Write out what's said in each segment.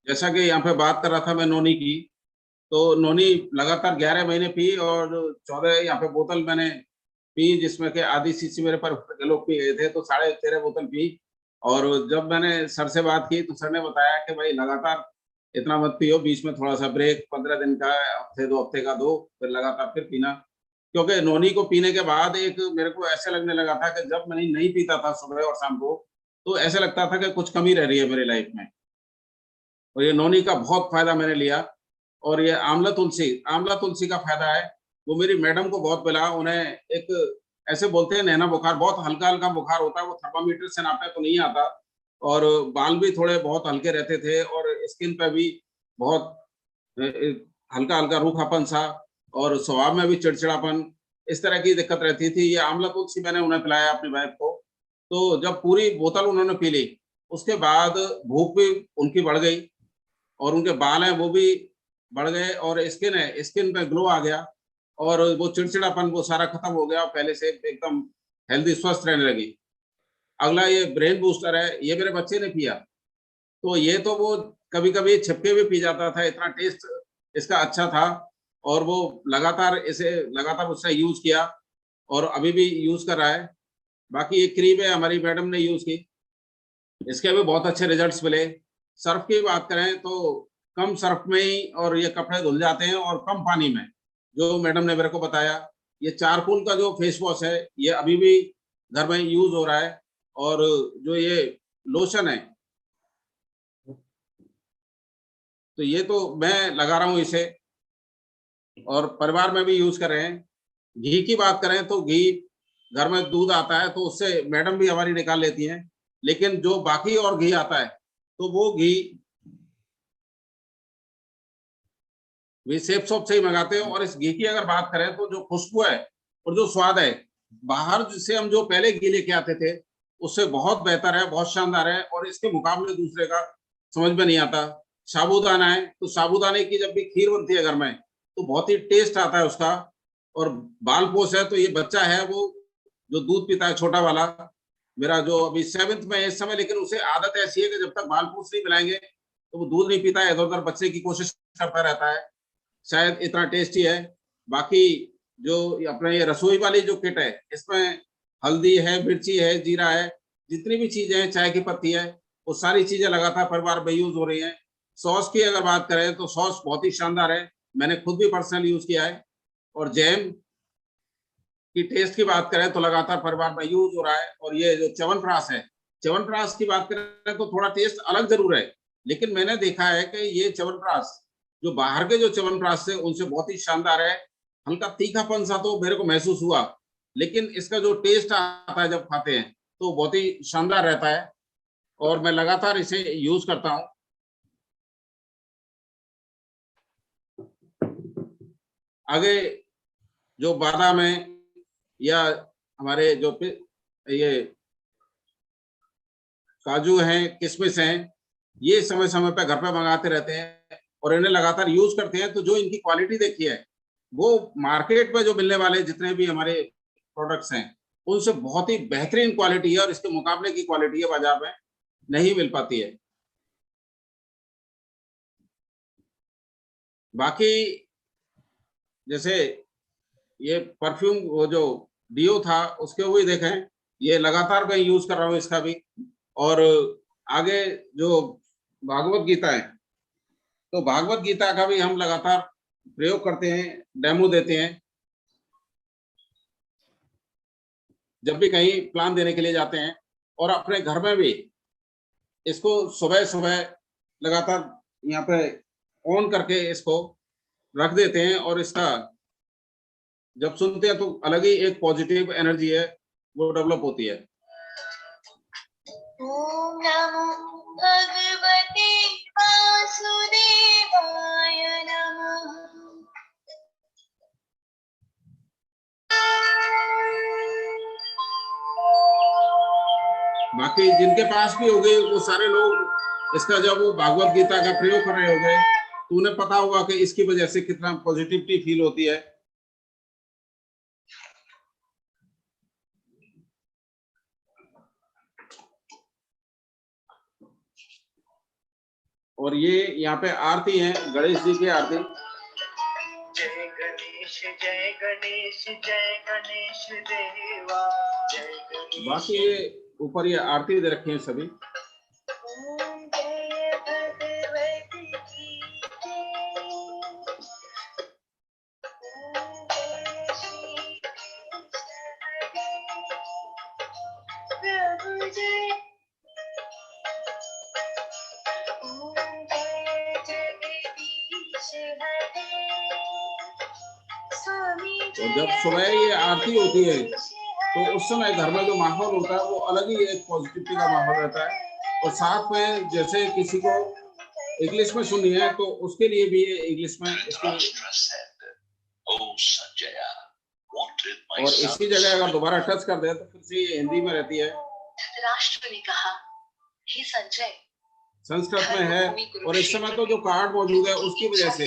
जैसा कि यहाँ पे बात कर रहा था मैं नोनी की, तो नोनी लगातार 11 महीने पी, और 14 यहाँ पे बोतल मैंने पी, जिसमें के आधी शीशी मेरे पर के लोग पी गए थे, तो 13.5 बोतल पी। और जब मैंने सर से बात की तो सर ने बताया कि भाई लगातार इतना मत पियो, बीच में थोड़ा सा ब्रेक, 15 दिन का, हफ्ते 2 हफ्ते का दो, फिर लगातार फिर पीना। क्योंकि नोनी को पीने के बाद एक मेरे को ऐसे लगने लगा था कि जब मैंने नहीं पीता था सुबह और शाम को, तो ऐसे लगता था कि कुछ कमी रह रही है मेरी लाइफ में। और ये नोनी का बहुत फायदा मैंने लिया। और ये आंवला तुलसी का फायदा है, वो मेरी मैडम को बहुत मिला। उन्हें एक ऐसे बोलते हैं नैना बुखार, बहुत हल्का हल्का बुखार होता है, वो थर्मामीटर से नापने तो नहीं आता। और बाल भी थोड़े बहुत हल्के रहते थे, और स्किन पे भी बहुत हल्का हल्का रूखापन सा, और स्वभाव में भी चिड़चिड़ापन, इस तरह की दिक्कत रहती थी। ये आंवला तुलसी मैंने उन्हें पिलाया अपनी वाइफ को। तो जब पूरी बोतल उन्होंने पी ली, उसके बाद भूख भी उनकी बढ़ गई, और उनके बाल हैं वो भी बढ़ गए, और स्किन पे ग्लो आ गया, और वो चिड़चिड़ापन वो सारा खत्म हो गया, पहले से एकदम हेल्दी स्वस्थ रहने लगी। अगला ये ब्रेन बूस्टर है, ये मेरे बच्चे ने पिया। तो ये तो वो कभी-कभी छिपके भी पी जाता था, इतना टेस्ट इसका अच्छा था। और वो लगातार उसने यूज़ किया, और अभी भी यूज़ कर रहा है। बाकी एक क्रीम है, हमारी मैडम ने यूज़ की, इसके भी बहुत अच्छे रिजल्ट्स मिले। सर्फ की बात करें तो कम सर्फ में ही और ये कपड़े धुल जाते हैं, और कम पानी में, जो मैडम ने मेरे को बताया। ये चारकोल का जो फेस वॉश है, ये अभी भी घर में यूज़ हो रहा है। और जो ये लोशन है, तो ये तो मैं लगा रहा हूँ इसे, और परिवार में भी यूज़ कर रहे हैं। घी की बात करें तो घी, घर में दूध आता है तो उससे मैडम भी हमारी निकाल लेती हैं। लेकिन जो बाकी और घी आता है, तो वो घी वे सेफ शॉप से ही मंगाते हैं। और इस घी की अगर बात करें तो जो खुशबू है और जो स्वाद है, बाहर से हम जो पहले घी लेके आते थे, उससे बहुत बेहतर है, बहुत शानदार है, और इसके मुकाबले दूसरे का समझ में नहीं आता। साबूदाना है, तो साबूदाने की जब भी खीर बनती है घर में, तो बहुत ही टेस्ट आता है उसका। और बालपोष है, तो ये बच्चा है वो जो दूध पीता है, छोटा वाला, मेरा जो अभी 7th में है इस समय, लेकिन उसे आदत ऐसी है कि जब तक बालपोष नहीं पिलाएंगे तो वो दूध नहीं पीता है, इधर उधर बच्चे की कोशिश करता रहता है। शायद इतना टेस्टी है। बाकी जो अपने ये रसोई वाली जो किट है, इसमें हल्दी है, मिर्ची है, जीरा है, जितनी भी चीजें हैं, चाय की पत्ती है, वो सारी चीजें लगातार परिवार में यूज हो रही हैं। सॉस की अगर बात करें तो सॉस बहुत ही शानदार है, मैंने खुद भी पर्सनल यूज किया है। और जैम की टेस्ट की बात करें तो लगातार परिवार में यूज हो रहा है। और ये जो च्यवनप्राश है, च्यवनप्राश की बात करें तो थोड़ा टेस्ट अलग जरूर है, लेकिन मैंने देखा है कि ये च्यवनप्राश जो बाहर के जो च्यवनप्राश थे उनसे बहुत ही शानदार है। हल्का तीखापन सा तो मेरे को महसूस हुआ, लेकिन इसका जो टेस्ट आता है जब खाते हैं, तो बहुत ही शानदार रहता है। और मैं लगातार इसे यूज करता हूँ। आगे जो बादाम है, या हमारे जो ये काजू हैं, किशमिश हैं, ये समय समय पर घर पे मंगाते रहते हैं, और इन्हें लगातार यूज करते हैं। तो जो इनकी क्वालिटी देखी है, वो मार्केट में जो मिलने वाले जितने भी हमारे प्रोडक्ट्स हैं, उनसे बहुत ही बेहतरीन क्वालिटी है, और इसके मुकाबले की क्वालिटी है बाजार में नहीं मिल पाती है। बाकी जैसे ये परफ्यूम, वो जो डीओ था, उसके वो भी देखें, ये लगातार मैं यूज कर रहा हूँ इसका भी। और आगे जो भागवत गीता है, तो भागवत गीता का भी हम लगातार प्रयोग करते हैं, डेमो देते हैं। जब भी कहीं प्लान देने के लिए जाते हैं, और अपने घर में भी इसको सुबह सुबह लगातार यहाँ पे ऑन करके इसको रख देते हैं। और इसका जब सुनते हैं तो अलग ही एक पॉजिटिव एनर्जी है, वो डेवलप होती है। ओम नमो भगवते वासुदेवाय नमः। बाकी जिनके पास भी हो गए वो सारे लोग इसका, जब वो भागवत गीता का प्रयोग कर रहे हो गए, तो उन्हें पता होगा कि इसकी वजह से कितना पॉजिटिविटी फील होती है। और ये यहाँ पे आरती है, गणेश जी की आरती। जय गणेश जय गणेश जय गणेश देवा जय गणेश। बाकी ये ऊपर ये आरती दे रखे हैं सभी। ओम जय भगवती की जय। ओम जय श्री कृष्ण हरे प्रभु जय। ओम जय जगदीश हरे स्वामी जय। और जब सुबह ये आरती होती है तो उस समय घर में जो माहौल होता है वो अलग ही एक पॉजिटिविटी का माहौल रहता है। और साथ में जैसे किसी को इंग्लिश में सुननी है तो उसके लिए भी ये इंग्लिश में इसको, और इसी जगह अगर दोबारा टच कर दे तो फिर से ये हिंदी में रहती है। राष्ट्र ने कहा, हे संजय, संस्कृत में है। और इस समय तो जो कार्ड मौजूद है उसकी वजह से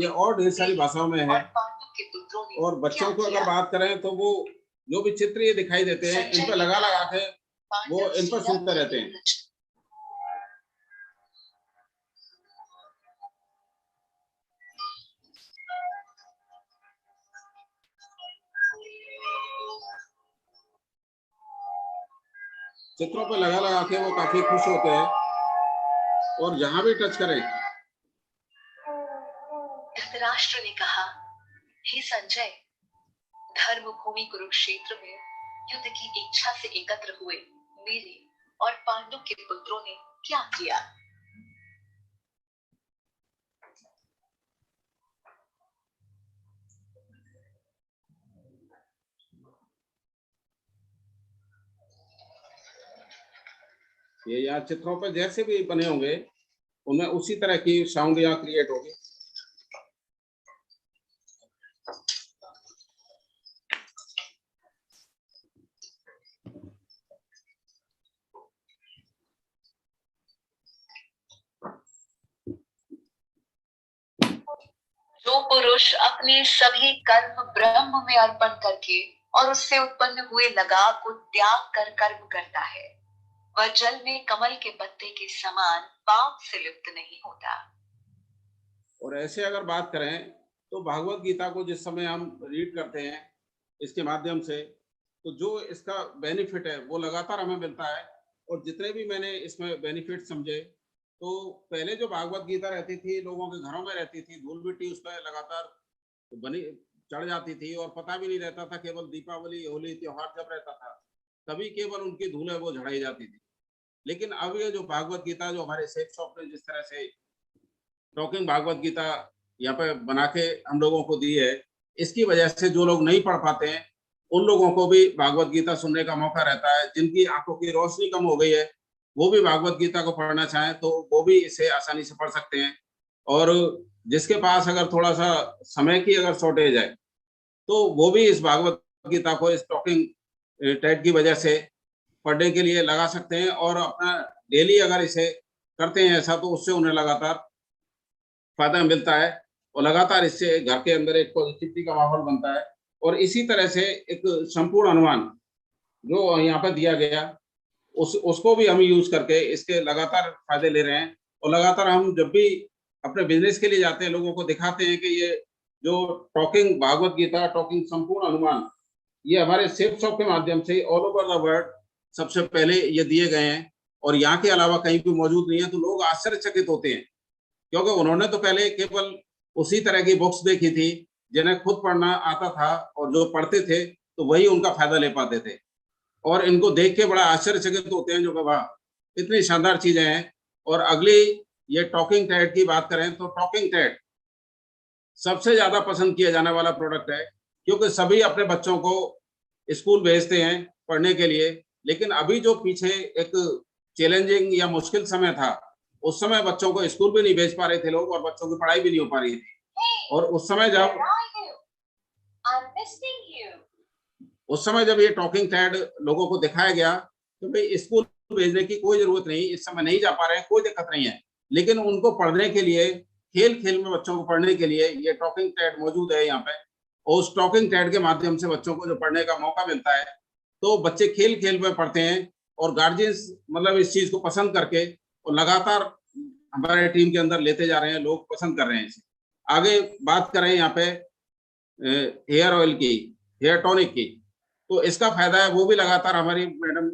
ये और ढेर सारी भाषाओं में है। और बच्चों को अगर बात करें तो वो जो भी चित्र ये दिखाई देते हैं इन पर लगा के वो इन पर सुनते रहते हैं। चित्रों पर लगा के वो काफी खुश होते हैं और जहां भी टच करें। धृतराष्ट्र ने कहा, हे संजय, धर्म भूमि कुरुक्षेत्र में युद्ध की इच्छा से एकत्र हुए मेरे और पांडु के पुत्रों ने क्या किया? ये यहाँ चित्रों पर जैसे भी बने होंगे उनमें उसी तरह की साउंड यहाँ क्रिएट होगी। जो पुरुष अपने सभी कर्म ब्रह्म में अर्पण करके और उससे उत्पन्न हुए लगाव को त्याग कर कर्म करता है, वह जल में कमल के पत्ते के समान पाप से लिप्त नहीं होता। और ऐसे अगर बात करें तो भागवत गीता को जिस समय हम रीड करते हैं इसके माध्यम से, तो जो इसका बेनिफिट है वो लगातार हमें मिलता है। और जितने भी मैंने इसमें बेनिफिट समझे, तो पहले जो भागवत गीता रहती थी लोगों के घरों में रहती थी, धूल मिट्टी उस पर लगातार बनी चढ़ जाती थी और पता भी नहीं रहता था। केवल दीपावली होली त्योहार जब रहता था तभी केवल उनकी धूल है वो झड़ाई जाती थी। लेकिन अब ये जो भागवत गीता जो हमारे सेफ शॉप ने जिस तरह से टॉकिंग भागवत गीता यहाँ पे बना के हम लोगों को दी है, इसकी वजह से जो लोग नहीं पढ़ पाते हैं उन लोगों को भी भागवत गीता सुनने का मौका रहता है। जिनकी आंखों की रोशनी कम हो गई है वो भी भागवत गीता को पढ़ना चाहें तो वो भी इसे आसानी से पढ़ सकते हैं। और जिसके पास अगर थोड़ा सा समय की अगर शॉर्टेज है तो वो भी इस भागवत गीता को इस टॉकिंग टेड की वजह से पढ़ने के लिए लगा सकते हैं। और अपना डेली अगर इसे करते हैं ऐसा तो उससे उन्हें लगातार फायदा मिलता है और लगातार इससे घर के अंदर एक पॉजिटिविटी का माहौल बनता है। और इसी तरह से एक संपूर्ण अनुमान जो यहाँ पे दिया गया उसको भी हम यूज करके इसके लगातार फायदे ले रहे हैं। और लगातार हम जब भी अपने बिजनेस के लिए जाते हैं लोगों को दिखाते हैं कि ये जो टॉकिंग भागवत गीता टॉकिंग संपूर्ण अनुमान ये हमारे सेफ शॉप के माध्यम से ऑल ओवर द वर्ल्ड सबसे पहले ये दिए गए हैं और यहाँ के अलावा कहीं भी मौजूद नहीं है। तो लोग आश्चर्यचकित होते हैं क्योंकि उन्होंने तो पहले केवल उसी तरह की बुक्स देखी थी जिन्हें खुद पढ़ना आता था और जो पढ़ते थे तो वही उनका फायदा ले पाते थे। और इनको देख के बड़ा आश्चर्यचकित होते हैं जो कि वाह इतनी शानदार चीजें हैं। और अगली ये टॉकिंग टेड की बात करें तो टॉकिंग टेड सबसे ज्यादा पसंद किया जाने वाला प्रोडक्ट है क्योंकि सभी अपने बच्चों को स्कूल भेजते हैं पढ़ने के लिए। लेकिन अभी जो पीछे एक चैलेंजिंग या मुश्किल समय था उस समय बच्चों को स्कूल भी नहीं भेज पा रहे थे लोग और बच्चों की पढ़ाई भी नहीं हो पा रही थी। और उस समय जब ये टॉकिंग टेड लोगों को दिखाया गया तो भाई स्कूल भेजने की कोई जरूरत नहीं, इस समय नहीं जा पा रहे हैं कोई दिक्कत नहीं है, लेकिन उनको पढ़ने के लिए खेल खेल में बच्चों को पढ़ने के लिए ये टॉकिंग टेड मौजूद है यहाँ पे। और उस टॉकिंग टेड के माध्यम से बच्चों को जो पढ़ने का मौका मिलता है तो बच्चे खेल खेल में पढ़ते हैं और गार्जियंस मतलब इस चीज को पसंद करके और लगातार हमारे टीम के अंदर लेते जा रहे हैं, लोग पसंद कर रहे हैं इसे। आगे बात करें यहाँ पे हेयर ऑयल की, हेयर टॉनिक की, तो इसका फायदा है वो भी लगातार हमारी मैडम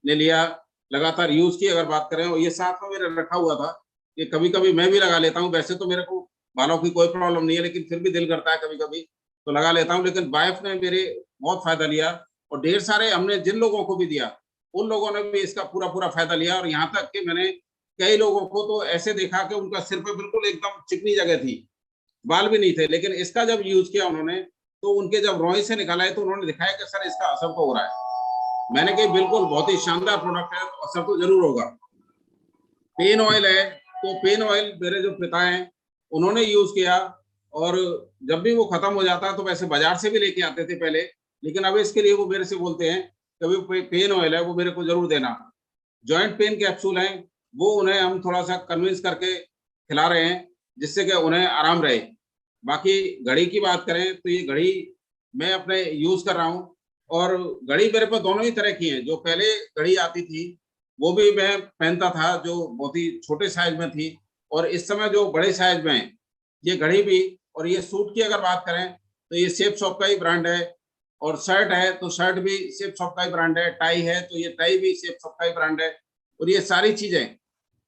ने लिया, लगातार यूज की। अगर बात करें, और ये साथ में मेरे रखा हुआ था कि कभी कभी मैं भी लगा लेता हूँ। वैसे तो मेरे को बालों की कोई प्रॉब्लम नहीं है, लेकिन फिर भी दिल करता है कभी कभी तो लगा लेता हूँ। लेकिन वाइफ ने मेरे बहुत फायदा लिया, और ढेर सारे हमने जिन लोगों को भी दिया उन लोगों ने भी इसका पूरा पूरा फायदा लिया। और यहाँ तक कि मैंने कई लोगों को तो ऐसे देखा कि उनका सिर पे बिल्कुल एकदम चिकनी जगह थी, बाल भी नहीं थे, लेकिन इसका जब यूज किया उन्होंने तो उनके जब रोई से निकाला है तो उन्होंने दिखाया कि सर इसका असर तो हो रहा है। मैंने कहा बिल्कुल बहुत ही शानदार प्रोडक्ट है, तो असर तो जरूर होगा। पेन ऑयल है, तो पेन ऑयल मेरे जो पिता हैं उन्होंने यूज किया, और जब भी वो खत्म हो जाता तो वैसे बाजार से भी लेके आते थे पहले, लेकिन अब इसके लिए वो मेरे से बोलते हैं कभी पेन ऑयल है वो मेरे को जरूर देना। जॉइंट पेन कैप्सूल हैं, वो उन्हें हम थोड़ा सा कन्विंस करके खिला रहे हैं जिससे कि उन्हें आराम रहे। बाकी घड़ी की बात करें तो ये घड़ी मैं अपने यूज कर रहा हूँ, और घड़ी मेरे पास दोनों ही तरह की है। जो पहले घड़ी आती थी वो भी मैं पहनता था, जो बहुत ही छोटे साइज में थी, और इस समय जो बड़े साइज में है ये घड़ी भी। और ये सूट की अगर बात करें तो ये सेफ शॉप का ही ब्रांड है, और शर्ट है तो शर्ट भी सेफ शॉप का ही ब्रांड है, टाई है तो ये टाई भी सेफ शॉप का ही ब्रांड है। और ये सारी चीजें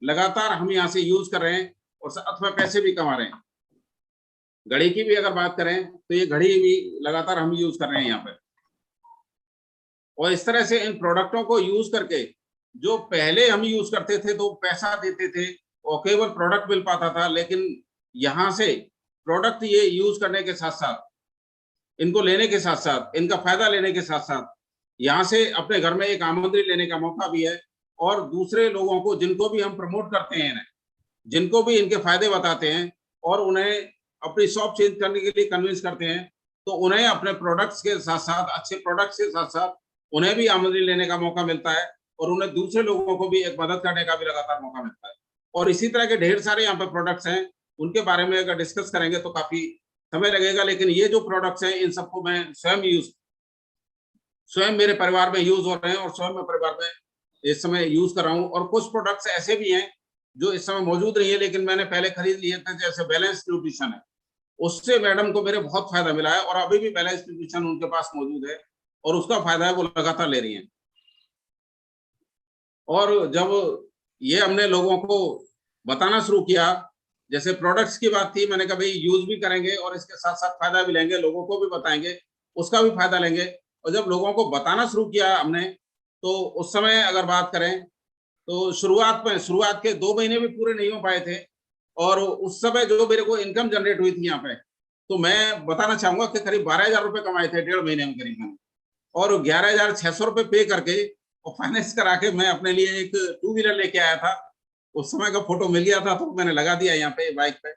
लगातार हम यहाँ से यूज कर रहे हैं और साथ में पैसे भी कमा रहे हैं। घड़ी की भी अगर बात करें तो ये घड़ी भी लगातार हम यूज कर रहे हैं यहाँ पे। और इस तरह से इन प्रोडक्टों को यूज करके जो पहले हम यूज करते थे तो पैसा देते थे और केवल प्रोडक्ट मिल पाता था, लेकिन यहाँ से प्रोडक्ट ये यूज करने के साथ साथ, इनको लेने के साथ साथ, इनका फायदा लेने के साथ साथ यहाँ से अपने घर में एक आमंत्रित लेने का मौका भी है। और दूसरे लोगों को जिनको भी हम प्रमोट करते हैं, जिनको भी इनके फायदे बताते हैं और उन्हें अपनी शॉप चेंज करने के लिए कन्विंस करते हैं, तो उन्हें अपने प्रोडक्ट्स के साथ साथ, अच्छे प्रोडक्ट्स के साथ साथ उन्हें भी आमंत्रित लेने का मौका मिलता है, और उन्हें दूसरे लोगों को भी एक मदद करने का भी लगातार मौका मिलता है। और इसी तरह के ढेर सारे यहाँ पे प्रोडक्ट्स हैं, उनके बारे में अगर डिस्कस करेंगे तो काफी समय लगेगा। लेकिन ये जो प्रोडक्ट्स हैं इन सबको मैं स्वयं मेरे परिवार में यूज हो रहे हैं, और स्वयं मैं परिवार में इस समय यूज कर रहा हूँ। और कुछ प्रोडक्ट्स ऐसे भी हैं जो इस समय मौजूद नहीं है, लेकिन मैंने पहले खरीद लिए थे, जैसे बैलेंस न्यूट्रिशन है, उससे मैडम को मेरे बहुत फायदा मिला है, और अभी भी बैलेंस न्यूट्रिशन उनके पास मौजूद है और उसका फायदा है वो लगातार ले रही हैं। और जब ये हमने लोगों को बताना शुरू किया, जैसे प्रोडक्ट्स की बात थी, मैंने कहा भाई यूज भी करेंगे और इसके साथ साथ फायदा भी लेंगे, लोगों को भी बताएंगे, उसका भी फायदा लेंगे। और जब लोगों को बताना शुरू किया हमने, तो उस समय अगर बात करें तो शुरुआत के 2 महीने भी पूरे नहीं हो पाए थे, और उस समय जो मेरे को इनकम जनरेट हुई थी यहाँ पे, तो मैं बताना चाहूंगा कि करीब 12,000 रुपए कमाए थे 1.5 महीने में करीब मैंने, और 11,600 रुपए पे करके और फाइनेंस करा के मैं अपने लिए एक 2 व्हीलर लेके आया था। उस समय का फोटो मिल गया था तो मैंने लगा दिया यहाँ पे बाइक पे,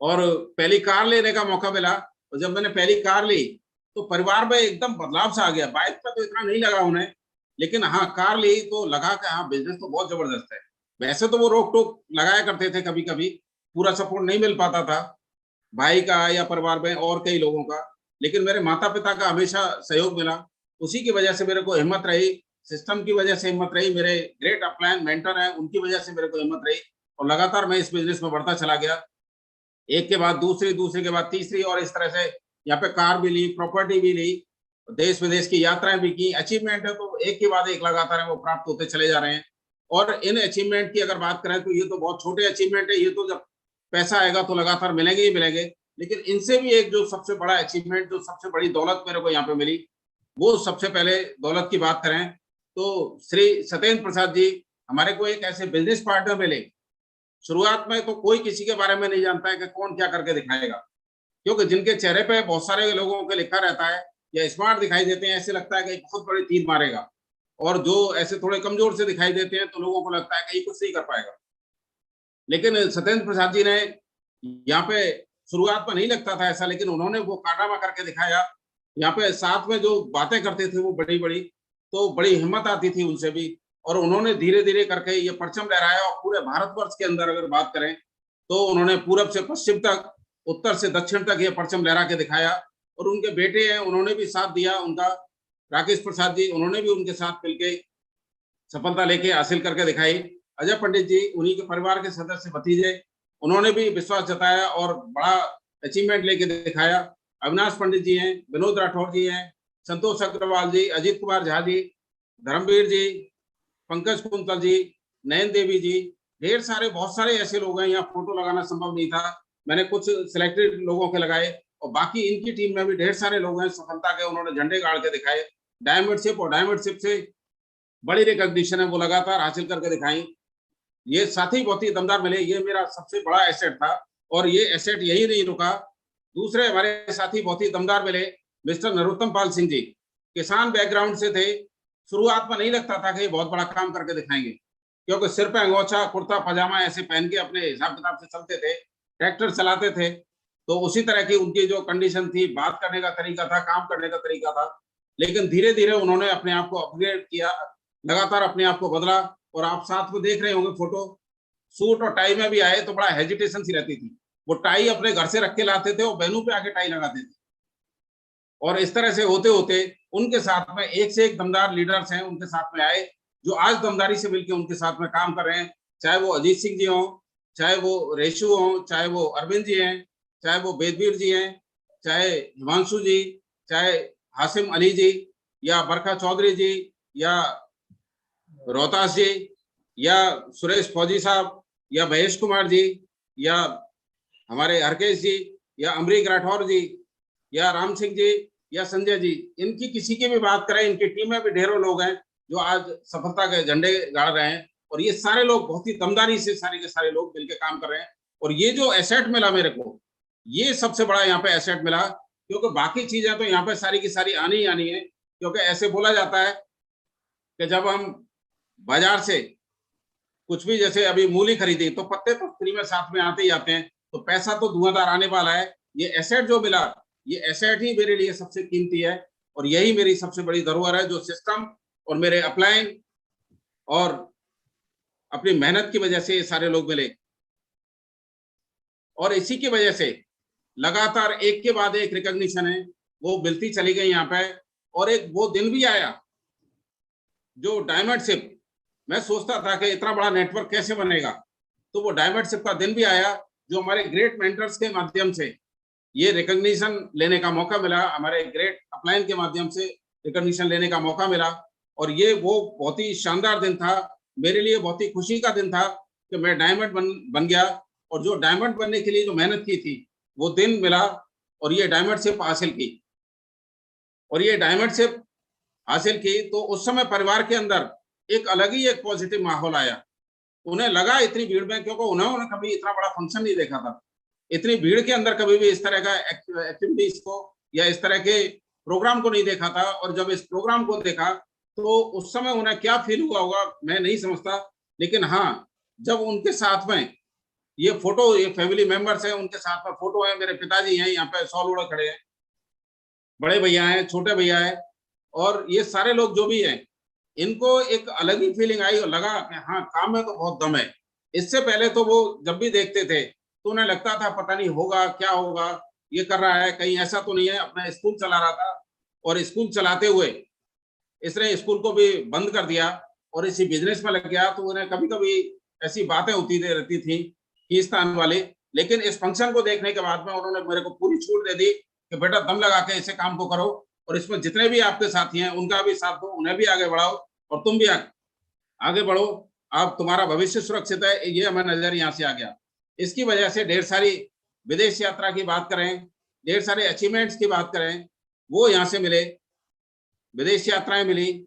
और पहली कार लेने का मौका मिला। और जब मैंने पहली कार ली तो परिवार में एकदम बदलाव सा आ गया। बाइक पे तो इतना नहीं लगा उन्हें, लेकिन हाँ कार ली तो लगा कि हाँ बिजनेस तो बहुत जबरदस्त है। वैसे तो वो रोक टोक लगाया करते थे, कभी कभी पूरा सपोर्ट नहीं मिल पाता था भाई का या परिवार में और कई लोगों का, लेकिन मेरे माता पिता का हमेशा सहयोग मिला। उसी की वजह से मेरे को हिम्मत रही, सिस्टम की वजह से हिम्मत रही, मेरे ग्रेट अपलाइन मेंटर हैं उनकी वजह से मेरे को हिम्मत रही, और लगातार मैं इस बिजनेस में बढ़ता चला गया, एक के बाद दूसरी, दूसरे के बाद तीसरी, और इस तरह से यहाँ पे कार भी ली, प्रॉपर्टी भी ली, देश विदेश की यात्राएं भी की। अचीवमेंट है तो एक के बाद एक लगातार है वो प्राप्त होते चले जा रहे हैं। और इन अचीवमेंट की अगर बात करें तो ये तो बहुत छोटे अचीवमेंट है, ये तो जब पैसा आएगा तो लगातार मिलेंगे ही मिलेंगे। लेकिन इनसे भी एक जो सबसे बड़ा अचीवमेंट, जो सबसे बड़ी दौलत मेरे को यहाँ पे मिली, वो सबसे पहले दौलत की बात करें तो श्री सत्येंद्र प्रसाद जी हमारे को एक ऐसे बिजनेस पार्टनर मिले। शुरुआत में तो कोई किसी के बारे में नहीं जानता है कि कौन क्या करके दिखाएगा, क्योंकि जिनके चेहरे पे बहुत सारे लोगों के लिखा रहता है या स्मार्ट दिखाई देते हैं, ऐसे लगता है कि बहुत बड़ी तीर मारेगा, और जो ऐसे थोड़े कमजोर से दिखाई देते हैं तो लोगों को लगता है कि ये कुछ नहीं कर पाएगा। लेकिन सत्येंद्र प्रसाद जी ने यहाँ पे शुरुआत में नहीं लगता था ऐसा, लेकिन उन्होंने वो कारनामा करके दिखाया। यहाँ पे साथ में जो बातें करते थे वो बड़ी बड़ी, तो बड़ी हिम्मत आती थी उनसे भी, और उन्होंने धीरे धीरे करके ये परचम लहराया। और पूरे भारतवर्ष के अंदर अगर बात करें तो उन्होंने पूरब से पश्चिम तक, उत्तर से दक्षिण तक ये परचम लहरा के दिखाया। और उनके बेटे हैं, उन्होंने भी साथ दिया उनका, राकेश प्रसाद जी, उन्होंने भी उनके साथ मिलके सफलता लेके हासिल करके दिखाई। अजय पंडित जी, उन्हीं के परिवार के सदस्य भतीजे, उन्होंने भी विश्वास जताया और बड़ा अचीवमेंट लेके दिखाया। अविनाश पंडित जी हैं, विनोद राठौर जी हैं, संतोष अग्रवाल जी, अजीत कुमार झा जी, धर्मवीर जी, पंकज कुंतल जी, नयन देवी जी, ढेर सारे, बहुत सारे ऐसे लोग हैं, यहाँ फोटो लगाना संभव नहीं था, मैंने कुछ सिलेक्टेड लोगों के लगाए और बाकी इनकी टीम में भी ढेर सारे लोग हैं सफलता के, उन्होंने झंडे गाड़ के दिखाए। डायमंड शिप और डायमंड शिप से बड़ी रिकॉग्निशन है वो लगातार हासिल करके दिखाई। ये साथी बहुत ही दमदार मिले, ये मेरा सबसे बड़ा एसेट था और ये एसेट यही नहीं रुका। दूसरे हमारे साथी बहुत ही दमदार मिले, मिस्टर नरोत्तम पाल सिंह जी, किसान बैकग्राउंड से थे। शुरुआत में नहीं लगता था कि ये बहुत बड़ा काम करके दिखाएंगे, क्योंकि सिर पे अंगोछा, कुर्ता पजामा ऐसे पहन के अपने हिसाब किताब से चलते थे, ट्रैक्टर चलाते थे, तो उसी तरह की उनकी जो कंडीशन थी, बात करने का तरीका था, काम करने का तरीका था। लेकिन धीरे धीरे उन्होंने अपने आप को अपग्रेड किया, लगातार अपने आप को बदला और आप साथ में देख रहे होंगे फोटो, सूट और टाई में भी आए तो बड़ा हेजिटेशन सी रहती थी, वो टाई अपने घर से रख के लाते थे और बहनों पे आके टाई लगाते थे। और इस तरह से होते होते उनके साथ में एक से एक दमदार लीडर्स हैं उनके साथ में आए, जो आज दमदारी से मिलकर उनके साथ में काम कर रहे हैं, चाहे वो अजीत सिंह जी हों, चाहे वो रेशु हों, चाहे वो अरविंद जी हैं, चाहे वो बेदवीर जी हैं, चाहे हिमांशु जी, चाहे हासिम अली जी, या बरखा चौधरी जी, या रोहतास जी, या सुरेश फौजी साहब, या महेश कुमार जी, या हमारे हरकेश जी, या अमरीक राठौर जी, या राम सिंह जी, या संजय जी, इनकी किसी की भी बात करें, इनकी टीम में भी ढेरों लोग हैं जो आज सफलता के झंडे गाड़ रहे हैं और ये सारे लोग बहुत ही दमदारी से सारे के सारे लोग मिलकर काम कर रहे हैं। और ये जो एसेट मिला मेरे को, ये सबसे बड़ा यहाँ पे एसेट मिला, क्योंकि बाकी चीजें तो यहाँ पे सारी की सारी आनी ही आनी है। क्योंकि ऐसे बोला जाता है कि जब हम बाजार से कुछ भी, जैसे अभी मूली खरीदी तो पत्ते तो फ्री में साथ में आते ही आते हैं, तो पैसा तो धुआंधार आने वाला है। ये एसेट जो मिला, ये एसेट ही मेरे लिए सबसे कीमती है और यही मेरी सबसे बड़ी धरोहर है, जो सिस्टम और मेरे अपलाइन और अपनी मेहनत की वजह से ये सारे लोग मिले। और इसी की वजह से लगातार एक के बाद एक रिकॉग्निशन है वो मिलती चली गई यहाँ पे। और एक वो दिन भी आया जो डायमंड शिप, मैं सोचता था कि इतना बड़ा नेटवर्क कैसे बनेगा, तो वो डायमंड शिप का दिन भी आया जो हमारे ग्रेट मेंटर्स के माध्यम से ये रिकॉग्निशन लेने का मौका मिला, हमारे ग्रेट अपलाइन के माध्यम से रिकॉग्निशन लेने का मौका मिला। और ये वो बहुत ही शानदार दिन था मेरे लिए, बहुत ही खुशी का दिन था कि मैं डायमंड बन गया और जो डायमंड बनने के लिए जो मेहनत की थी वो दिन मिला और ये डायमंड शिप हासिल की। और ये डायमंड शिप हासिल की तो उस समय परिवार के अंदर एक अलग ही एक पॉजिटिव माहौल आया। उन्हें लगा इतनी भीड़ में, क्योंकि उन्होंने कभी इतना बड़ा फंक्शन नहीं देखा था, इतनी भीड़ के अंदर कभी भी इस तरह का एक्टिविटीज को या इस तरह के प्रोग्राम को नहीं देखा था। और जब इस प्रोग्राम को देखा तो उस समय उन्हें क्या फील हुआ होगा मैं नहीं समझता, लेकिन हाँ, जब उनके साथ में ये फोटो, ये फैमिली मेंबर्स हैं, उनके साथ में फोटो है, मेरे पिताजी हैं यहाँ पे 100 लोग खड़े हैं, बड़े भैया हैं, छोटे भैया हैं, और ये सारे लोग जो भी हैं, इनको एक अलग ही फीलिंग आई और लगा कि हाँ, काम में तो बहुत दम है। इससे पहले तो वो जब भी देखते थे तो उन्हें लगता था पता नहीं होगा क्या होगा, ये कर रहा है कहीं ऐसा तो नहीं है। अपना स्कूल चला रहा था और स्कूल चलाते हुए इसने स्कूल को भी बंद कर दिया और इसी बिजनेस में लग गया। तो उन्हें कभी कभी ऐसी बातें होती रहती थी खींचतान वाली, लेकिन इस फंक्शन को देखने के बाद में उन्होंने मेरे को पूरी छूट दे दी कि बेटा दम लगा के इसे काम को करो और इसमें जितने भी आपके साथी हैं उनका भी साथ दो, उन्हें भी आगे बढ़ाओ और तुम भी आगे बढ़ो, आप तुम्हारा भविष्य सुरक्षित है। ये हमें नजर यहाँ से आ गया। इसकी वजह से ढेर सारी विदेश यात्रा की बात करें, ढेर सारे अचीवमेंट्स की बात करें, वो यहाँ से मिले। विदेश यात्राएं मिली,